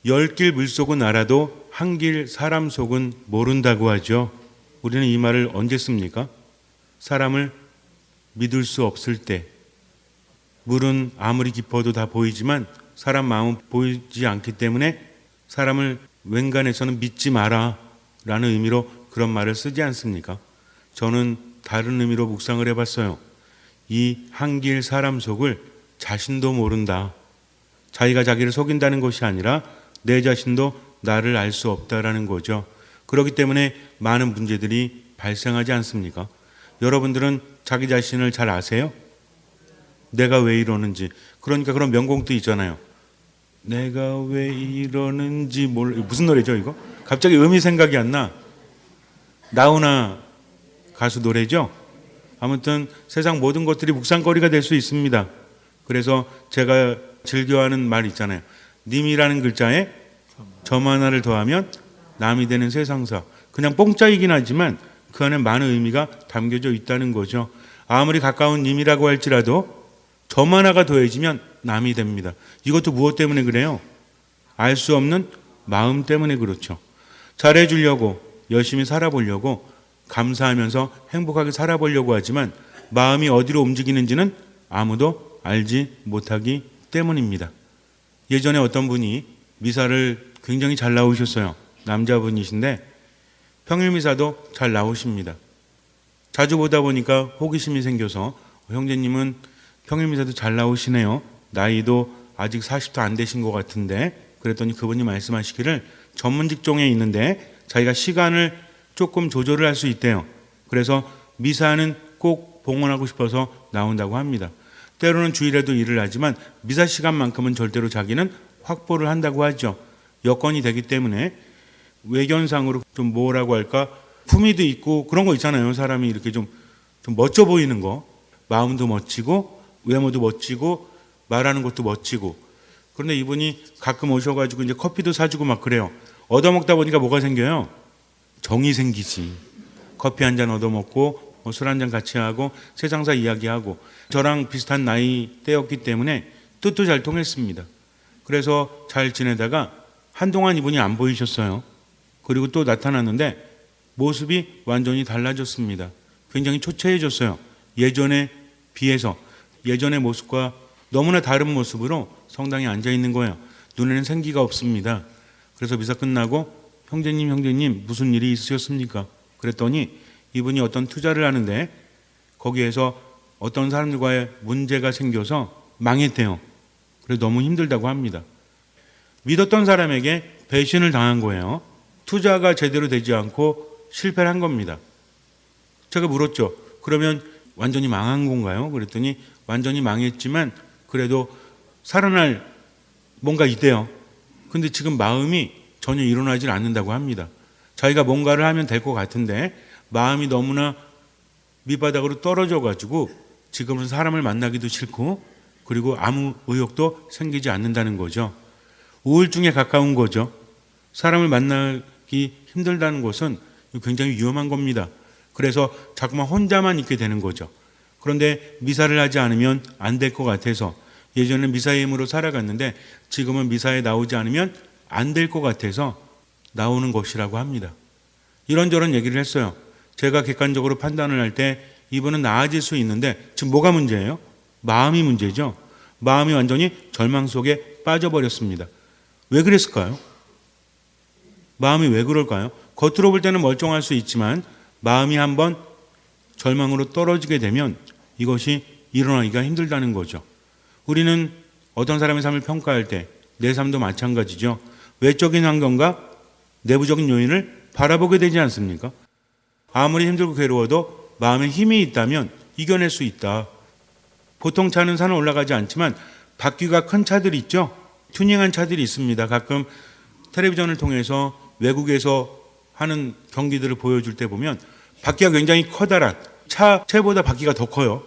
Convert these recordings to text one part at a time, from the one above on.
열 길 물속은 알아도 한 길 사람 속은 모른다고 하죠. 우리는 이 말을 언제 씁니까? 사람을 믿을 수 없을 때, 물은 아무리 깊어도 다 보이지만 사람 마음은 보이지 않기 때문에 사람을 웬간해서는 믿지 마라 라는 의미로 그런 말을 쓰지 않습니까? 저는 다른 의미로 묵상을 해봤어요. 이 한 길 사람 속을 자신도 모른다. 자기가 자기를 속인다는 것이 아니라 내 자신도 나를 알 수 없다라는 거죠. 그렇기 때문에 많은 문제들이 발생하지 않습니까? 여러분들은 자기 자신을 잘 아세요? 내가 왜 이러는지. 그러니까 그런 명곡도 있잖아요. 내가 왜 이러는지 무슨 노래죠 이거? 갑자기 음이 생각이 안 나. 나훈아 가수 노래죠? 아무튼 세상 모든 것들이 묵상거리가 될 수 있습니다. 그래서 제가 즐겨하는 말 있잖아요. 님이라는 글자에 점 하나를 더하면 남이 되는 세상사. 그냥 뽕짜이긴 하지만 그 안에 많은 의미가 담겨져 있다는 거죠. 아무리 가까운 님이라고 할지라도 점 하나가 더해지면 남이 됩니다. 이것도 무엇 때문에 그래요? 알 수 없는 마음 때문에 그렇죠. 잘해주려고 열심히 살아보려고 감사하면서 행복하게 살아보려고 하지만 마음이 어디로 움직이는지는 아무도 알지 못하기 때문입니다. 예전에 어떤 분이 미사를 굉장히 잘 나오셨어요. 남자분이신데 평일미사도 잘 나오십니다. 자주 보다 보니까 호기심이 생겨서 형제님은 평일미사도 잘 나오시네요. 나이도 아직 40도 안 되신 것 같은데 그랬더니 그분이 말씀하시기를 전문 직종에 있는데 자기가 시간을 조금 조절을 할 수 있대요. 그래서 미사는 꼭 봉헌하고 싶어서 나온다고 합니다. 때로는 주일에도 일을 하지만 미사 시간만큼은 절대로 자기는 확보를 한다고 하죠. 여건이 되기 때문에 외견상으로 좀 뭐라고 할까 품위도 있고 그런 거 있잖아요. 사람이 이렇게 좀 멋져 보이는 거. 마음도 멋지고 외모도 멋지고 말하는 것도 멋지고. 그런데 이분이 가끔 오셔가지고 이제 커피도 사주고 막 그래요. 얻어먹다 보니까 뭐가 생겨요? 정이 생기지. 커피 한 잔 얻어먹고 술 한 잔 같이 하고 세상사 이야기하고 저랑 비슷한 나이대였기 때문에 뜻도 잘 통했습니다. 그래서 잘 지내다가 한동안 이분이 안 보이셨어요. 그리고 또 나타났는데 모습이 완전히 달라졌습니다. 굉장히 초췌해졌어요. 예전에 비해서 예전의 모습과 너무나 다른 모습으로 성당에 앉아있는 거예요. 눈에는 생기가 없습니다. 그래서 미사 끝나고 형제님 무슨 일이 있으셨습니까? 그랬더니 이분이 어떤 투자를 하는데 거기에서 어떤 사람들과의 문제가 생겨서 망했대요. 그래서 너무 힘들다고 합니다. 믿었던 사람에게 배신을 당한 거예요. 투자가 제대로 되지 않고 실패를 한 겁니다. 제가 물었죠. 그러면 완전히 망한 건가요? 그랬더니 완전히 망했지만 그래도 살아날 뭔가 있대요. 근데 지금 마음이 전혀 일어나질 않는다고 합니다. 자기가 뭔가를 하면 될 것 같은데 마음이 너무나 밑바닥으로 떨어져 가지고 지금은 사람을 만나기도 싫고 그리고 아무 의욕도 생기지 않는다는 거죠. 우울증에 가까운 거죠. 사람을 만나기 힘들다는 것은 굉장히 위험한 겁니다. 그래서 자꾸만 혼자만 있게 되는 거죠. 그런데 미사를 하지 않으면 안 될 것 같아서 예전에는 미사의 힘으로 살아갔는데 지금은 미사에 나오지 않으면 안 될 것 같아서 나오는 것이라고 합니다. 이런저런 얘기를 했어요. 제가 객관적으로 판단을 할 때 이분은 나아질 수 있는데 지금 뭐가 문제예요? 마음이 문제죠. 마음이 완전히 절망 속에 빠져버렸습니다. 왜 그랬을까요? 마음이 왜 그럴까요? 겉으로 볼 때는 멀쩡할 수 있지만 마음이 한번 절망으로 떨어지게 되면 이것이 일어나기가 힘들다는 거죠. 우리는 어떤 사람의 삶을 평가할 때 내 삶도 마찬가지죠. 외적인 환경과 내부적인 요인을 바라보게 되지 않습니까? 아무리 힘들고 괴로워도 마음에 힘이 있다면 이겨낼 수 있다. 보통 차는 산을 올라가지 않지만 바퀴가 큰 차들이 있죠. 튜닝한 차들이 있습니다. 가끔 텔레비전을 통해서 외국에서 하는 경기들을 보여줄 때 보면 바퀴가 굉장히 커다란 차체보다 바퀴가 더 커요.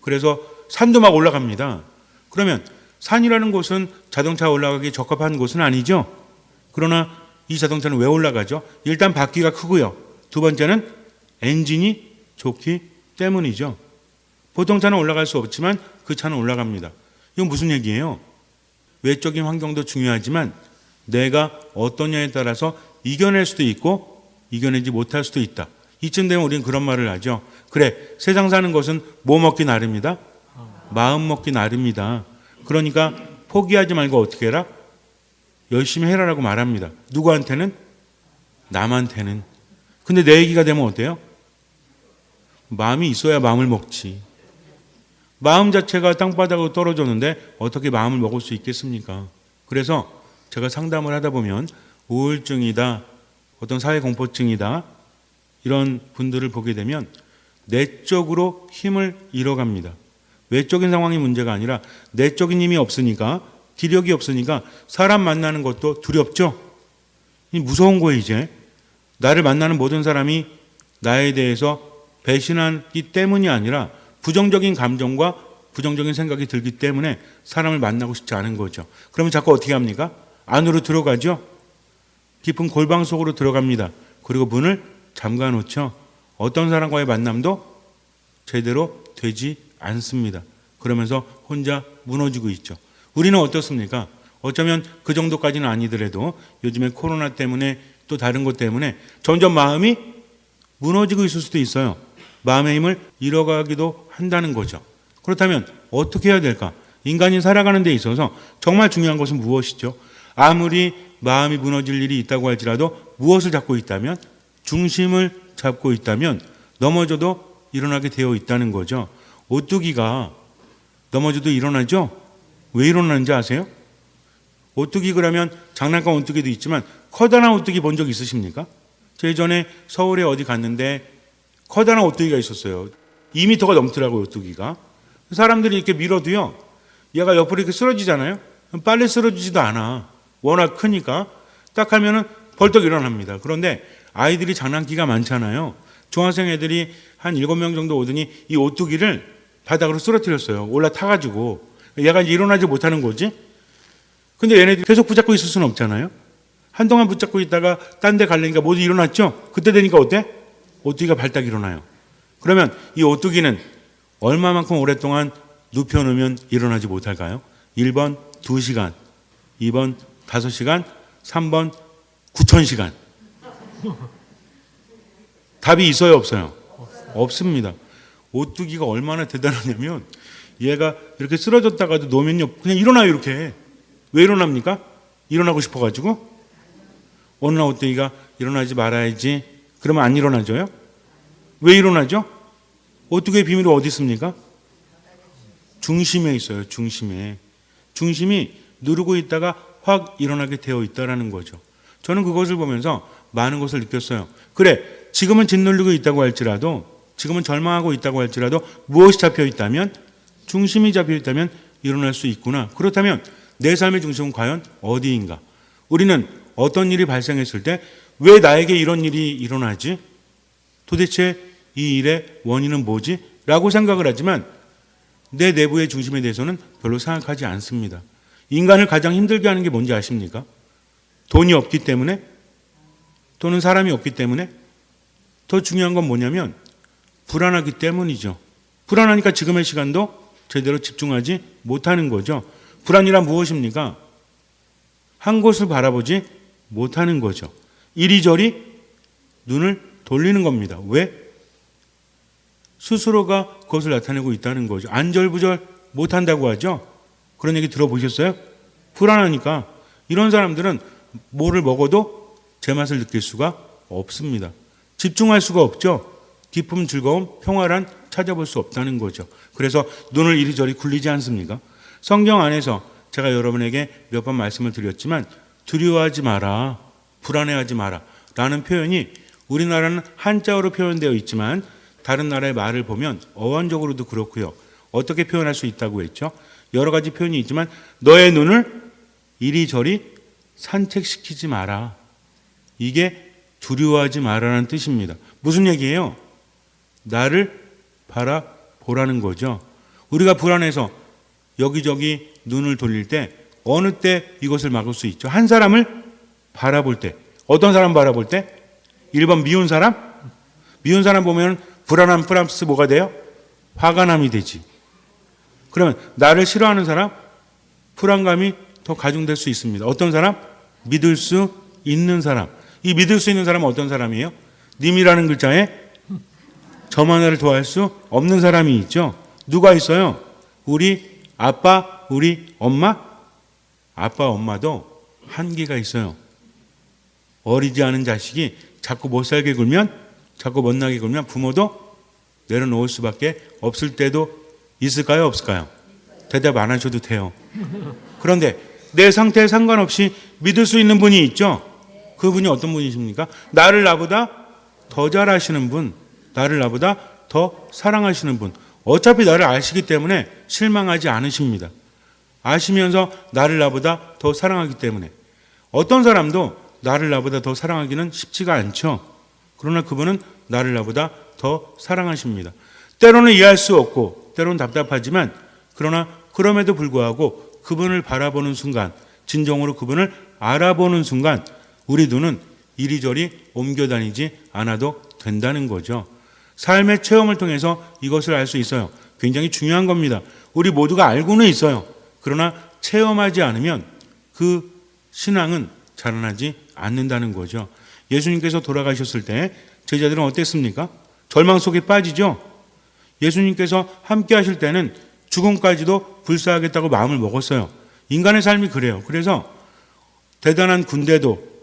그래서 산도 막 올라갑니다. 그러면 산이라는 곳은 자동차 올라가기 적합한 곳은 아니죠. 그러나 이 자동차는 왜 올라가죠? 일단 바퀴가 크고요. 두 번째는 엔진이 좋기 때문이죠. 보통 차는 올라갈 수 없지만 그 차는 올라갑니다. 이건 무슨 얘기예요? 외적인 환경도 중요하지만 내가 어떠냐에 따라서 이겨낼 수도 있고 이겨내지 못할 수도 있다. 이쯤 되면 우리는 그런 말을 하죠. 그래, 세상 사는 것은 뭐 먹기 나름이다? 마음 먹기 나름이다. 그러니까 포기하지 말고 어떻게 해라? 열심히 해라라고 말합니다. 누구한테는? 남한테는. 근데 내 얘기가 되면 어때요? 마음이 있어야 마음을 먹지. 마음 자체가 땅바닥으로 떨어졌는데 어떻게 마음을 먹을 수 있겠습니까? 그래서 제가 상담을 하다 보면 우울증이다, 어떤 사회공포증이다, 이런 분들을 보게 되면 내적으로 힘을 잃어갑니다. 외적인 상황이 문제가 아니라 내적인 힘이 없으니까, 기력이 없으니까 사람 만나는 것도 두렵죠. 무서운 거예요. 이제 나를 만나는 모든 사람이 나에 대해서 배신하기 때문이 아니라 부정적인 감정과 부정적인 생각이 들기 때문에 사람을 만나고 싶지 않은 거죠. 그러면 자꾸 어떻게 합니까? 안으로 들어가죠. 깊은 골방 속으로 들어갑니다. 그리고 문을 잠가 놓죠. 어떤 사람과의 만남도 제대로 되지 않습니다. 그러면서 혼자 무너지고 있죠. 우리는 어떻습니까? 어쩌면 그 정도까지는 아니더라도 요즘에 코로나 때문에 또 다른 것 때문에 점점 마음이 무너지고 있을 수도 있어요. 마음의 힘을 잃어가기도 한다는 거죠. 그렇다면 어떻게 해야 될까? 인간이 살아가는 데 있어서 정말 중요한 것은 무엇이죠? 아무리 마음이 무너질 일이 있다고 할지라도 무엇을 잡고 있다면, 중심을 잡고 있다면 넘어져도 일어나게 되어 있다는 거죠. 오뚜기가 넘어져도 일어나죠? 왜 일어나는지 아세요? 오뚜기 그러면 장난감 오뚜기도 있지만 커다란 오뚜기 본 적 있으십니까? 저 예전에 서울에 어디 갔는데 커다란 오뚜기가 있었어요. 2m가 넘더라고요, 오뚜기가. 사람들이 이렇게 밀어도요, 얘가 옆으로 이렇게 쓰러지잖아요. 빨리 쓰러지지도 않아. 워낙 크니까. 딱 하면은 벌떡 일어납니다. 그런데 아이들이 장난기가 많잖아요. 중학생 애들이 한 7명 정도 오더니 이 오뚜기를 바닥으로 쓰러뜨렸어요. 올라타가지고. 얘가 이제 일어나지 못하는 거지. 근데 얘네들이 계속 붙잡고 있을 수는 없잖아요. 한동안 붙잡고 있다가 딴 데 가려니까 모두 일어났죠? 그때 되니까 어때? 오뚜기가 발딱 일어나요. 그러면 이 오뚜기는 얼마만큼 오랫동안 눕혀놓으면 일어나지 못할까요? 1번 2시간, 2번 5시간, 3번 9,000시간. 답이 있어요, 없어요? 없습니다. 오뚜기가 얼마나 대단하냐면 얘가 이렇게 쓰러졌다가도 놓으면요, 그냥 일어나요, 이렇게. 왜 일어납니까? 일어나고 싶어가지고. 어느 날 오뚜기가 일어나지 말아야지. 그러면 안 일어나져요? 왜 일어나죠? 오뚜기의 비밀이 어디 있습니까? 중심에 있어요. 중심에. 중심이 누르고 있다가 확 일어나게 되어 있다는 거죠. 저는 그것을 보면서 많은 것을 느꼈어요. 그래, 지금은 짓눌리고 있다고 할지라도, 지금은 절망하고 있다고 할지라도 무엇이 잡혀 있다면, 중심이 잡혀 있다면 일어날 수 있구나. 그렇다면 내 삶의 중심은 과연 어디인가? 우리는 어떤 일이 발생했을 때 왜 나에게 이런 일이 일어나지? 도대체 이 일의 원인은 뭐지? 라고 생각을 하지만 내 내부의 중심에 대해서는 별로 생각하지 않습니다. 인간을 가장 힘들게 하는 게 뭔지 아십니까? 돈이 없기 때문에? 또는 사람이 없기 때문에? 더 중요한 건 뭐냐면 불안하기 때문이죠. 불안하니까 지금의 시간도 제대로 집중하지 못하는 거죠. 불안이란 무엇입니까? 한 곳을 바라보지 못하는 거죠. 이리저리 눈을 돌리는 겁니다. 왜? 스스로가 그것을 나타내고 있다는 거죠. 안절부절 못한다고 하죠. 그런 얘기 들어보셨어요? 불안하니까. 이런 사람들은 뭐를 먹어도 제맛을 느낄 수가 없습니다. 집중할 수가 없죠. 기쁨, 즐거움, 평화란 찾아볼 수 없다는 거죠. 그래서 눈을 이리저리 굴리지 않습니까? 성경 안에서 제가 여러분에게 몇 번 말씀을 드렸지만 두려워하지 마라, 불안해하지 마라 라는 표현이 우리나라는 한자어로 표현되어 있지만 다른 나라의 말을 보면 어원적으로도 그렇고요. 어떻게 표현할 수 있다고 했죠? 여러 가지 표현이 있지만 너의 눈을 이리저리 산책시키지 마라. 이게 두려워하지 마라는 뜻입니다. 무슨 얘기예요? 나를 바라보라는 거죠. 우리가 불안해서 여기저기 눈을 돌릴 때 어느 때 이것을 막을 수 있죠? 한 사람을 바라볼 때. 어떤 사람 바라볼 때? 1번 미운 사람? 미운 사람 보면 불안한 플러스 뭐가 돼요? 화가 남이 되지. 그러면 나를 싫어하는 사람? 불안감이 더 가중될 수 있습니다. 어떤 사람? 믿을 수 있는 사람. 이 믿을 수 있는 사람은 어떤 사람이에요? 님이라는 글자에 점 하나를 더할 수 없는 사람이 있죠. 누가 있어요? 우리 아빠, 우리 엄마? 아빠, 엄마도 한계가 있어요. 어리지 않은 자식이 자꾸 못 살게 굴면, 자꾸 못나게 굴면 부모도 내려놓을 수밖에 없을 때도 있을까요? 없을까요? 대답 안 하셔도 돼요. 그런데 내 상태에 상관없이 믿을 수 있는 분이 있죠. 그분이 어떤 분이십니까? 나를 나보다 더 잘 아시는 분, 나를 나보다 더 사랑하시는 분. 어차피 나를 아시기 때문에 실망하지 않으십니다. 아시면서 나를 나보다 더 사랑하기 때문에. 어떤 사람도 나를 나보다 더 사랑하기는 쉽지가 않죠. 그러나 그분은 나를 나보다 더 사랑하십니다. 때로는 이해할 수 없고 때로는 답답하지만, 그러나 그럼에도 불구하고 그분을 바라보는 순간, 진정으로 그분을 알아보는 순간 우리 눈은 이리저리 옮겨다니지 않아도 된다는 거죠. 삶의 체험을 통해서 이것을 알 수 있어요. 굉장히 중요한 겁니다. 우리 모두가 알고는 있어요. 그러나 체험하지 않으면 그 신앙은 자라나지 않는다는 거죠. 예수님께서 돌아가셨을 때 제자들은 어땠습니까? 절망 속에 빠지죠. 예수님께서 함께 하실 때는 죽음까지도 불사하겠다고 마음을 먹었어요. 인간의 삶이 그래요. 그래서 대단한 군대도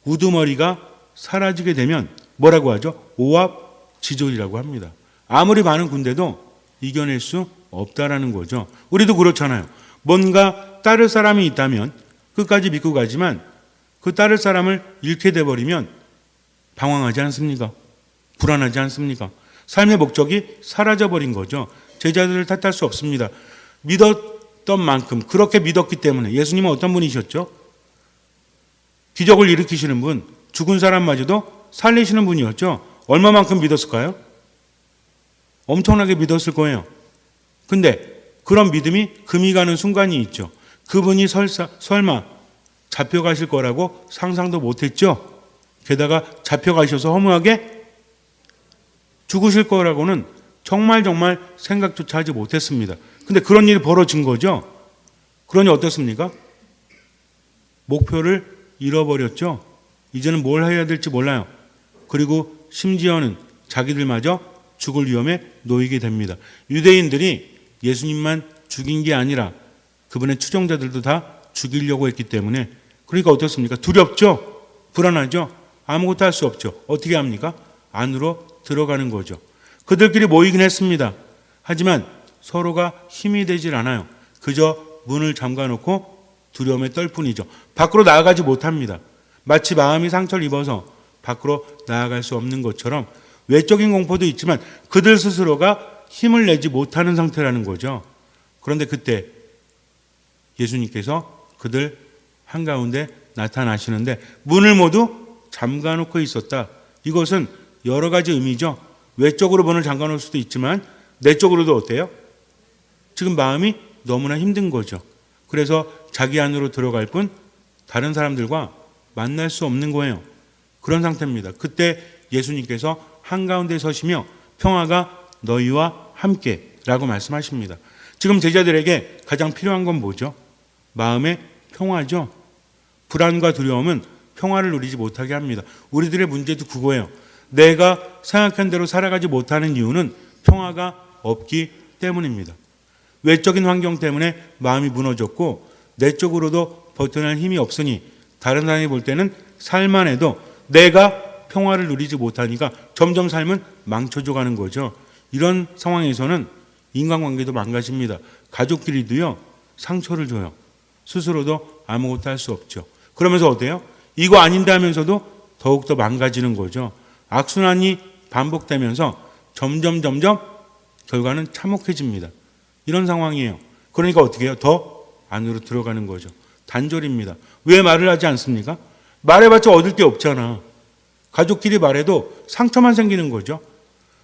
우두머리가 사라지게 되면 뭐라고 하죠? 오합지졸이라고 합니다. 아무리 많은 군대도 이겨낼 수 없다라는 거죠. 우리도 그렇잖아요. 뭔가 따를 사람이 있다면 끝까지 믿고 가지만 그 따를 사람을 잃게 돼버리면 방황하지 않습니까? 불안하지 않습니까? 삶의 목적이 사라져버린 거죠. 제자들을 탓할 수 없습니다. 믿었던 만큼, 그렇게 믿었기 때문에. 예수님은 어떤 분이셨죠? 기적을 일으키시는 분, 죽은 사람마저도 살리시는 분이었죠. 얼마만큼 믿었을까요? 엄청나게 믿었을 거예요. 근데 그런 믿음이 금이 가는 순간이 있죠. 그분이 설마 잡혀가실 거라고 상상도 못했죠. 게다가 잡혀가셔서 허무하게 죽으실 거라고는 정말 생각조차 하지 못했습니다. 근데 그런 일이 벌어진 거죠. 그러니 어떻습니까? 목표를 잃어버렸죠. 이제는 뭘 해야 될지 몰라요. 그리고 심지어는 자기들마저 죽을 위험에 놓이게 됩니다. 유대인들이 예수님만 죽인 게 아니라 그분의 추종자들도 다 죽이려고 했기 때문에, 그러니까 어떻습니까? 두렵죠? 불안하죠? 아무것도 할 수 없죠. 어떻게 합니까? 안으로 들어가는 거죠. 그들끼리 모이긴 했습니다. 하지만 서로가 힘이 되질 않아요. 그저 문을 잠가놓고 두려움에 떨 뿐이죠. 밖으로 나아가지 못합니다. 마치 마음이 상처를 입어서 밖으로 나아갈 수 없는 것처럼 외적인 공포도 있지만 그들 스스로가 힘을 내지 못하는 상태라는 거죠. 그런데 그때 예수님께서 그들 한가운데 나타나시는데 문을 모두 잠가놓고 있었다. 이것은 여러 가지 의미죠. 외적으로 문을 잠가놓을 수도 있지만 내적으로도 어때요? 지금 마음이 너무나 힘든 거죠. 그래서 자기 안으로 들어갈 뿐 다른 사람들과 만날 수 없는 거예요. 그런 상태입니다. 그때 예수님께서 한가운데 서시며 평화가 너희와 함께 라고 말씀하십니다. 지금 제자들에게 가장 필요한 건 뭐죠? 마음의 평화죠. 불안과 두려움은 평화를 누리지 못하게 합니다. 우리들의 문제도 그거예요. 내가 생각한 대로 살아가지 못하는 이유는 평화가 없기 때문입니다. 외적인 환경 때문에 마음이 무너졌고 내적으로도 버텨낼 힘이 없으니 다른 사람이 볼 때는 살만 해도 내가 평화를 누리지 못하니까 점점 삶은 망쳐져 가는 거죠. 이런 상황에서는 인간관계도 망가집니다. 가족끼리도요, 상처를 줘요. 스스로도 아무것도 할 수 없죠. 그러면서 어때요? 이거 아닌데 하면서도 더욱더 망가지는 거죠. 악순환이 반복되면서 점점 결과는 참혹해집니다. 이런 상황이에요. 그러니까 어떻게 해요? 더 안으로 들어가는 거죠. 단절입니다. 왜 말을 하지 않습니까? 말해봤자 얻을 게 없잖아. 가족끼리 말해도 상처만 생기는 거죠.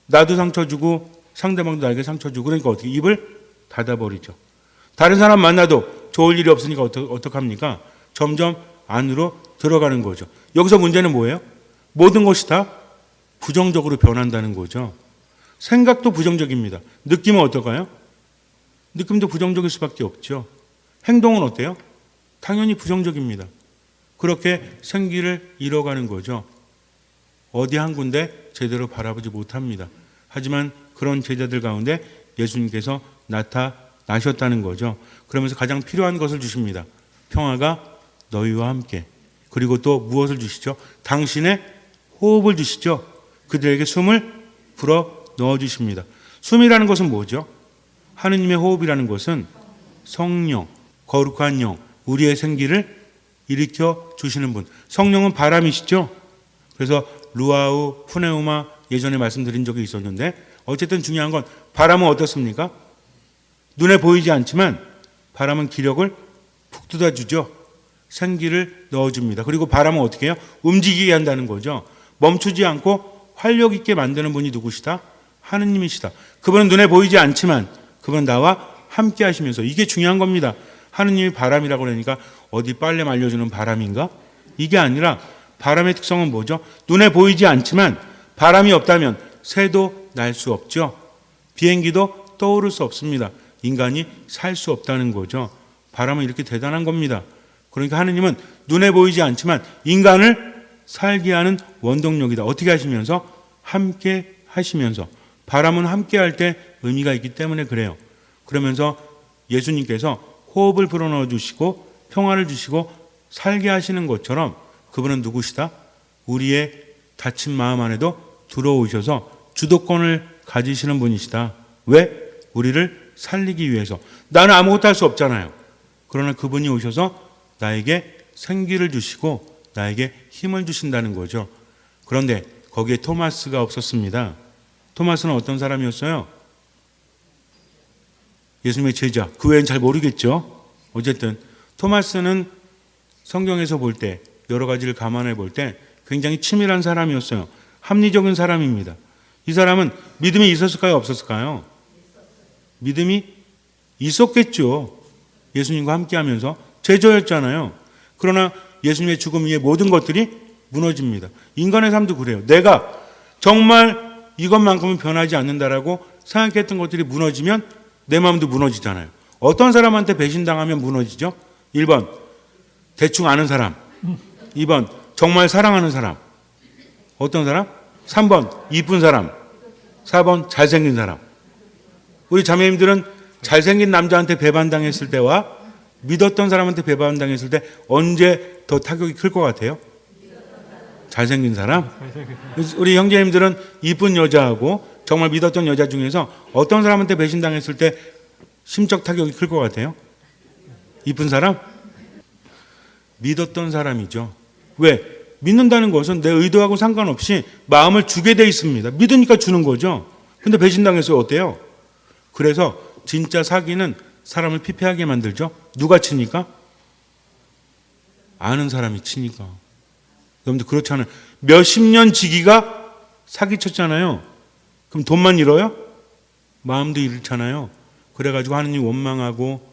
나도 상처 주고 상대방도 나에게 상처 주고, 그러니까 어떻게 입을 닫아버리죠. 다른 사람 만나도 좋을 일이 없으니까 어떡합니까? 점점 안으로 들어가는 거죠. 여기서 문제는 뭐예요? 모든 것이 다 부정적으로 변한다는 거죠. 생각도 부정적입니다. 느낌은 어떨까요? 느낌도 부정적일 수밖에 없죠. 행동은 어때요? 당연히 부정적입니다. 그렇게 생기를 잃어가는 거죠. 어디 한 군데 제대로 바라보지 못합니다. 하지만 그런 제자들 가운데 예수님께서 나타나셨다는 거죠. 그러면서 가장 필요한 것을 주십니다. 평화가 너희와 함께. 그리고 또 무엇을 주시죠? 당신의 호흡을 주시죠. 그들에게 숨을 불어 넣어주십니다. 숨이라는 것은 뭐죠? 하느님의 호흡이라는 것은 성령, 거룩한 영, 우리의 생기를 일으켜 주시는 분. 성령은 바람이시죠? 그래서 루아우, 푸네우마 예전에 말씀드린 적이 있었는데 어쨌든 중요한 건 바람은 어떻습니까? 눈에 보이지 않지만 바람은 기력을 푹 뜯어주죠. 생기를 넣어줍니다. 그리고 바람은 어떻게 해요? 움직이게 한다는 거죠. 멈추지 않고 활력 있게 만드는 분이 누구시다? 하느님이시다. 그분은 눈에 보이지 않지만 그분은 나와 함께 하시면서 이게 중요한 겁니다. 하느님이 바람이라고 그러니까 어디 빨래 말려주는 바람인가? 이게 아니라 바람의 특성은 뭐죠? 눈에 보이지 않지만 바람이 없다면 새도 날 수 없죠. 비행기도 떠오를 수 없습니다. 인간이 살 수 없다는 거죠. 바람은 이렇게 대단한 겁니다. 그러니까 하느님은 눈에 보이지 않지만 인간을 살게 하는 원동력이다. 어떻게 하시면서? 함께 하시면서. 바람은 함께 할 때 의미가 있기 때문에 그래요. 그러면서 예수님께서 호흡을 불어넣어 주시고 평화를 주시고 살게 하시는 것처럼 그분은 누구시다? 우리의 다친 마음 안에도 들어오셔서 주도권을 가지시는 분이시다. 왜? 우리를 살리기 위해서. 나는 아무것도 할 수 없잖아요. 그러나 그분이 오셔서 나에게 생기를 주시고 나에게 힘을 주신다는 거죠. 그런데 거기에 토마스가 없었습니다. 토마스는 어떤 사람이었어요? 예수님의 제자. 그 외엔 잘 모르겠죠. 어쨌든 토마스는 성경에서 볼 때 여러 가지를 감안해 볼 때 굉장히 치밀한 사람이었어요. 합리적인 사람입니다. 이 사람은 믿음이 있었을까요? 없었을까요? 믿음이 있었겠죠. 예수님과 함께하면서 제자였잖아요. 그러나 예수님의 죽음 위에 모든 것들이 무너집니다. 인간의 삶도 그래요. 내가 정말 이것만큼은 변하지 않는다라고 생각했던 것들이 무너지면 내 마음도 무너지잖아요. 어떤 사람한테 배신당하면 무너지죠? 1번 대충 아는 사람, 2번 정말 사랑하는 사람, 어떤 사람? 3번 이쁜 사람, 4번 잘생긴 사람. 우리 자매님들은 잘생긴 남자한테 배반당했을 때와 믿었던 사람한테 배반당했을 때 언제 더 타격이 클 것 같아요? 잘생긴 사람? 우리 형제님들은 이쁜 여자하고 정말 믿었던 여자 중에서 어떤 사람한테 배신당했을 때 심적 타격이 클 것 같아요? 이쁜 사람? 믿었던 사람이죠. 왜? 믿는다는 것은 내 의도하고 상관없이 마음을 주게 돼 있습니다. 믿으니까 주는 거죠. 근데 배신당해서 어때요? 그래서 진짜 사기는 사람을 피폐하게 만들죠. 누가 치니까? 아는 사람이 치니까. 여러분들 그렇잖아요. 몇십 년 지기가 사기쳤잖아요. 그럼 돈만 잃어요? 마음도 잃잖아요. 그래가지고 하느님 원망하고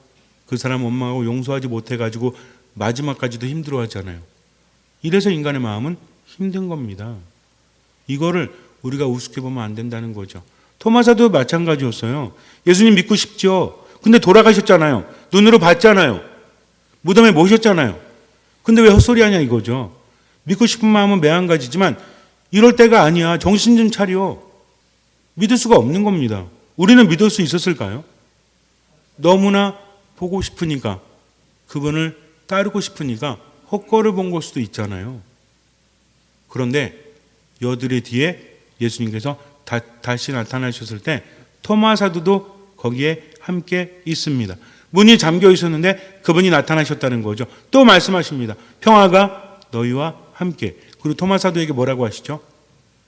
그 사람 원망하고 용서하지 못해가지고 마지막까지도 힘들어하잖아요. 이래서 인간의 마음은 힘든 겁니다. 이거를 우리가 우습게 보면 안 된다는 거죠. 토마사도 마찬가지였어요. 예수님 믿고 싶죠. 근데 돌아가셨잖아요. 눈으로 봤잖아요. 무덤에 모셨잖아요. 근데 왜 헛소리하냐 이거죠. 믿고 싶은 마음은 매한가지지만 이럴 때가 아니야. 정신 좀 차려. 믿을 수가 없는 겁니다. 우리는 믿을 수 있었을까요? 너무나 보고 싶으니까, 그분을 따르고 싶으니까 헛걸을 본 걸 수도 있잖아요. 그런데 여들의 뒤에 예수님께서 다시 나타나셨을 때 토마사도도 거기에 함께 있습니다. 문이 잠겨 있었는데 그분이 나타나셨다는 거죠. 또 말씀하십니다. 평화가 너희와 함께. 그리고 토마사도에게 뭐라고 하시죠?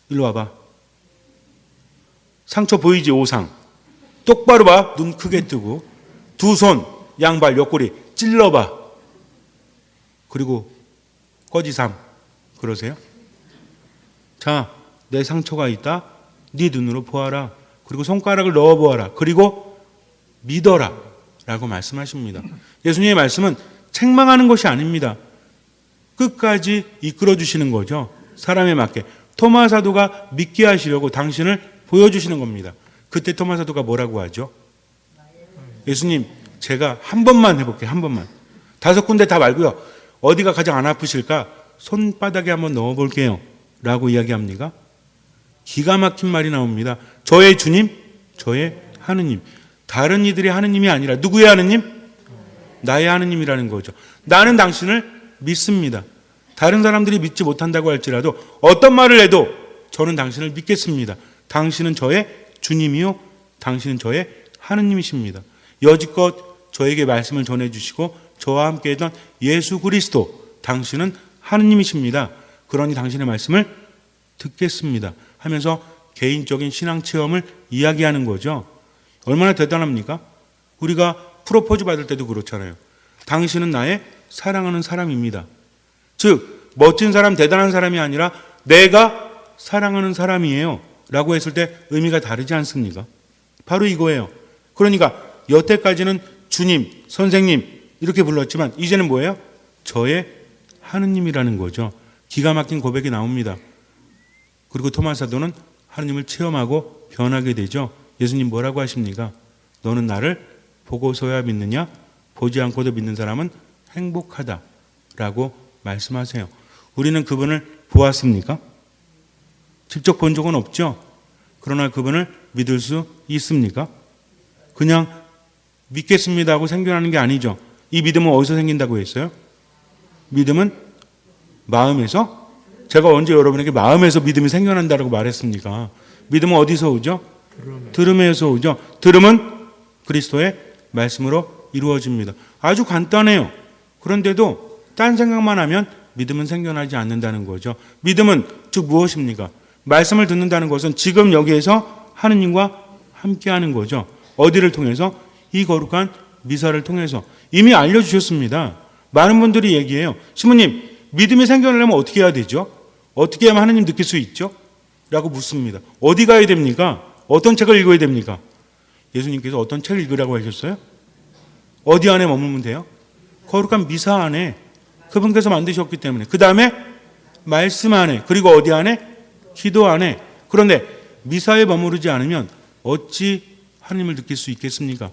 일로 와봐. 상처 보이지? 오상. 똑바로 봐. 눈 크게 뜨고. 두 손, 양발, 옆구리 찔러봐. 그리고 꺼지삼. 그러세요? 자, 내 상처가 있다. 네 눈으로 보아라. 그리고 손가락을 넣어 보아라. 그리고 믿어라. 라고 말씀하십니다. 예수님의 말씀은 책망하는 것이 아닙니다. 끝까지 이끌어 주시는 거죠. 사람에 맞게. 토마 사도가 믿게 하시려고 당신을 보여주시는 겁니다. 그때 토마 사도가 뭐라고 하죠? 예수님, 제가 한 번만 해볼게요. 한 번만. 5 군데 다 말고요. 어디가 가장 안 아프실까? 손바닥에 한번 넣어볼게요. 라고 이야기합니까? 기가 막힌 말이 나옵니다. 저의 주님, 저의 하느님. 다른 이들의 하느님이 아니라 누구의 하느님? 나의 하느님이라는 거죠. 나는 당신을 믿습니다. 다른 사람들이 믿지 못한다고 할지라도 어떤 말을 해도 저는 당신을 믿겠습니다. 당신은 저의 주님이요, 당신은 저의 하느님이십니다. 여지껏 저에게 말씀을 전해주시고 저와 함께 했던 예수 그리스도, 당신은 하느님이십니다. 그러니 당신의 말씀을 듣겠습니다 하면서 개인적인 신앙 체험을 이야기하는 거죠. 얼마나 대단합니까? 우리가 프로포즈 받을 때도 그렇잖아요. 당신은 나의 사랑하는 사람입니다. 즉 멋진 사람, 대단한 사람이 아니라 내가 사랑하는 사람이에요 라고 했을 때 의미가 다르지 않습니까? 바로 이거예요. 그러니까 여태까지는 주님, 선생님 이렇게 불렀지만 이제는 뭐예요? 저의 하느님이라는 거죠. 기가 막힌 고백이 나옵니다. 그리고 토마스 사도는 하느님을 체험하고 변하게 되죠. 예수님 뭐라고 하십니까? 너는 나를 보고서야 믿느냐? 보지 않고도 믿는 사람은 행복하다라고 말씀하세요. 우리는 그분을 보았습니까? 직접 본 적은 없죠. 그러나 그분을 믿을 수 있습니까? 그냥 믿겠습니다 하고 생겨나는 게 아니죠. 이 믿음은 어디서 생긴다고 했어요? 믿음은 마음에서? 제가 언제 여러분에게 마음에서 믿음이 생겨난다고 말했습니까? 믿음은 어디서 오죠? 들음에서 오죠. 들음은 그리스도의 말씀으로 이루어집니다. 아주 간단해요. 그런데도 딴 생각만 하면 믿음은 생겨나지 않는다는 거죠. 믿음은 즉 무엇입니까? 말씀을 듣는다는 것은 지금 여기에서 하느님과 함께하는 거죠. 어디를 통해서? 이 거룩한 미사를 통해서. 이미 알려주셨습니다. 많은 분들이 얘기해요. 시모님, 믿음이 생겨나려면 어떻게 해야 되죠? 어떻게 하면 하느님 느낄 수 있죠? 라고 묻습니다. 어디 가야 됩니까? 어떤 책을 읽어야 됩니까? 예수님께서 어떤 책을 읽으라고 하셨어요? 어디 안에 머물면 돼요? 거룩한 미사 안에, 그분께서 만드셨기 때문에. 그 다음에 말씀 안에, 그리고 어디 안에? 기도 안에. 그런데 미사에 머무르지 않으면 어찌 하느님을 느낄 수 있겠습니까?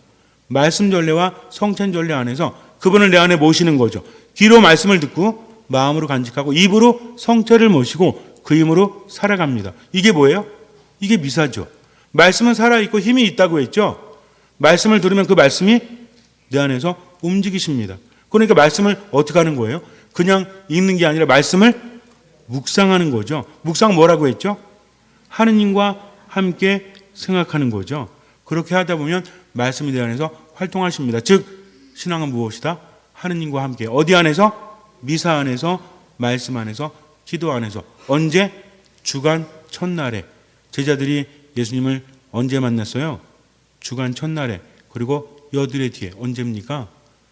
말씀 전례와 성찬 전례 안에서 그분을 내 안에 모시는 거죠. 귀로 말씀을 듣고 마음으로 간직하고 입으로 성체를 모시고 그 힘으로 살아갑니다. 이게 뭐예요? 이게 미사죠. 말씀은 살아있고 힘이 있다고 했죠. 말씀을 들으면 그 말씀이 내 안에서 움직이십니다. 그러니까 말씀을 어떻게 하는 거예요? 그냥 읽는 게 아니라 말씀을 묵상하는 거죠. 묵상 뭐라고 했죠? 하느님과 함께 생각하는 거죠. 그렇게 하다 보면 말씀이 내 안에서 활동하십니다. 즉 신앙은 무엇이다? 하느님과 함께. 어디 안에서? 미사 안에서, 말씀 안에서, 기도 안에서. 언제? 주간 첫날에. 제자들이 예수님을 언제 만났어요? 주간 첫날에. 그리고 여드레 뒤에. 언제입니까?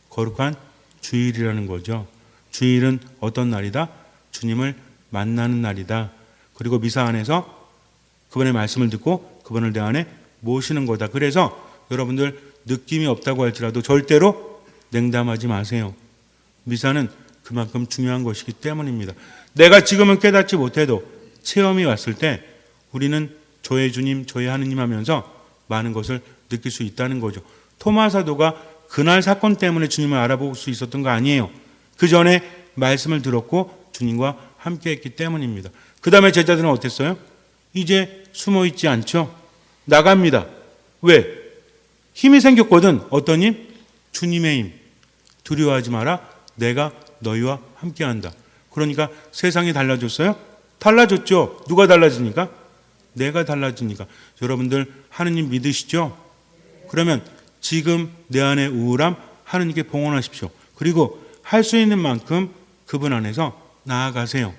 거룩한 주일이라는 거죠. 주일은 어떤 날이다? 주님을 만나는 날이다. 그리고 미사 안에서 그분의 말씀을 듣고 그분을 내 안에 모시는 거다. 그래서 여러분들 느낌이 없다고 할지라도 절대로 냉담하지 마세요. 미사는 그만큼 중요한 것이기 때문입니다. 내가 지금은 깨닫지 못해도 체험이 왔을 때 우리는 저의 주님, 저의 하느님 하면서 많은 것을 느낄 수 있다는 거죠. 토마 사도가 그날 사건 때문에 주님을 알아볼 수 있었던 거 아니에요. 그 전에 말씀을 들었고 주님과 함께 했기 때문입니다. 그 다음에 제자들은 어땠어요? 이제 숨어 있지 않죠. 나갑니다. 왜? 힘이 생겼거든. 어떤 힘? 주님의 힘. 두려워하지 마라. 내가 너희와 함께한다. 그러니까 세상이 달라졌어요? 달라졌죠. 누가 달라지니까? 내가 달라지니까. 여러분들 하느님 믿으시죠? 그러면 지금 내 안의 우울함 하느님께 봉헌하십시오. 그리고 할 수 있는 만큼 그분 안에서 나아가세요.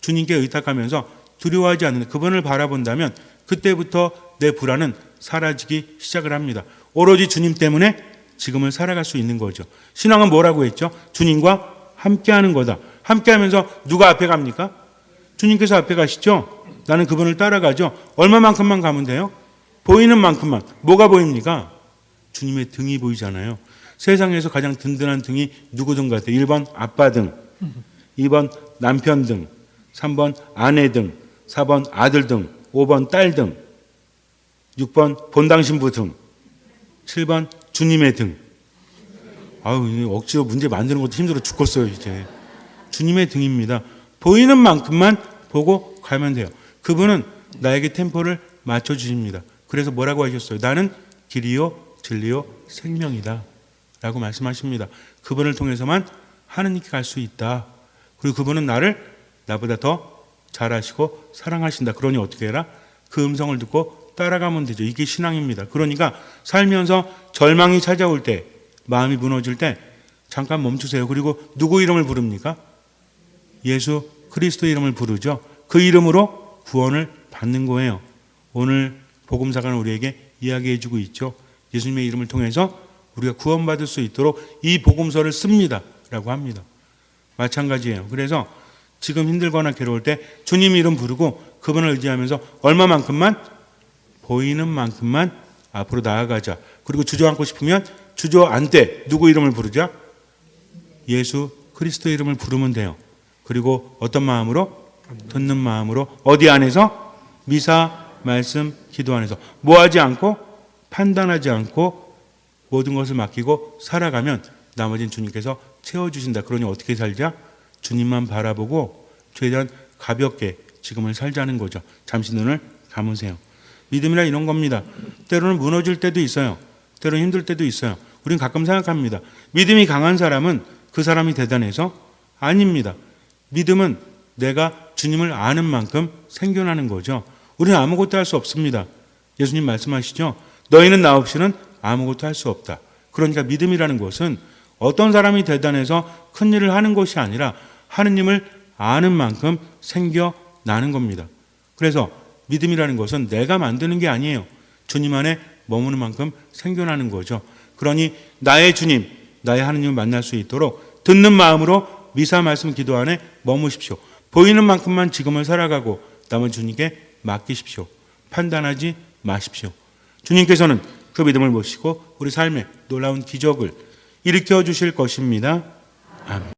주님께 의탁하면서 두려워하지 않는 그분을 바라본다면 그때부터 내 불안은 사라지기 시작을 합니다. 오로지 주님 때문에 지금을 살아갈 수 있는 거죠. 신앙은 뭐라고 했죠? 주님과 함께하는 거다. 함께하면서 누가 앞에 갑니까? 주님께서 앞에 가시죠. 나는 그분을 따라가죠. 얼마만큼만 가면 돼요? 보이는 만큼만. 뭐가 보입니까? 주님의 등이 보이잖아요. 세상에서 가장 든든한 등이 누구 등 같아요? 1번 아빠 등, 2번 남편 등, 3번 아내 등, 4번 아들 등, 5번 딸 등, 6번 본당 신부 등, 7번 주님의 등. 아유, 억지로 문제 만드는 것도 힘들어 죽겠어요, 이제. 주님의 등입니다. 보이는 만큼만 보고 가면 돼요. 그분은 나에게 템포를 맞춰주십니다. 그래서 뭐라고 하셨어요? 나는 길이요, 진리요, 생명이다. 라고 말씀하십니다. 그분을 통해서만 하느님께 갈 수 있다. 그리고 그분은 나보다 더 잘 아시고 사랑하신다. 그러니 어떻게 해라? 그 음성을 듣고 따라가면 되죠. 이게 신앙입니다. 그러니까 살면서 절망이 찾아올 때, 마음이 무너질 때 잠깐 멈추세요. 그리고 누구 이름을 부릅니까? 예수 그리스도 이름을 부르죠. 그 이름으로 구원을 받는 거예요. 오늘 복음사가는 우리에게 이야기해주고 있죠. 예수님의 이름을 통해서 우리가 구원받을 수 있도록 이 복음서를 씁니다. 라고 합니다. 마찬가지예요. 그래서 지금 힘들거나 괴로울 때 주님 이름 부르고 그분을 의지하면서 얼마만큼만? 보이는 만큼만 앞으로 나아가자. 그리고 주저앉고 싶으면 주저앉되 누구 이름을 부르자? 예수 그리스도 이름을 부르면 돼요. 그리고 어떤 마음으로? 듣는 마음으로. 어디 안에서? 미사, 말씀, 기도 안에서. 뭐하지 않고 판단하지 않고 모든 것을 맡기고 살아가면 나머지는 주님께서 채워주신다. 그러니 어떻게 살자? 주님만 바라보고 최대한 가볍게 지금을 살자는 거죠. 잠시 눈을 감으세요. 믿음이라 이런 겁니다. 때로는 무너질 때도 있어요. 때로는 힘들 때도 있어요. 우리는 가끔 생각합니다. 믿음이 강한 사람은 그 사람이 대단해서? 아닙니다. 믿음은 내가 주님을 아는 만큼 생겨나는 거죠. 우리는 아무것도 할 수 없습니다. 예수님 말씀하시죠. 너희는 나 없이는 아무것도 할 수 없다. 그러니까 믿음이라는 것은 어떤 사람이 대단해서 큰 일을 하는 것이 아니라 하느님을 아는 만큼 생겨나는 겁니다. 그래서 믿음이라는 것은 내가 만드는 게 아니에요. 주님 안에 머무는 만큼 생겨나는 거죠. 그러니 나의 주님, 나의 하느님을 만날 수 있도록 듣는 마음으로 미사 말씀 기도 안에 머무십시오. 보이는 만큼만 지금을 살아가고 남은 주님께 맡기십시오. 판단하지 마십시오. 주님께서는 그 믿음을 보시고 우리 삶에 놀라운 기적을 일으켜 주실 것입니다. 아멘.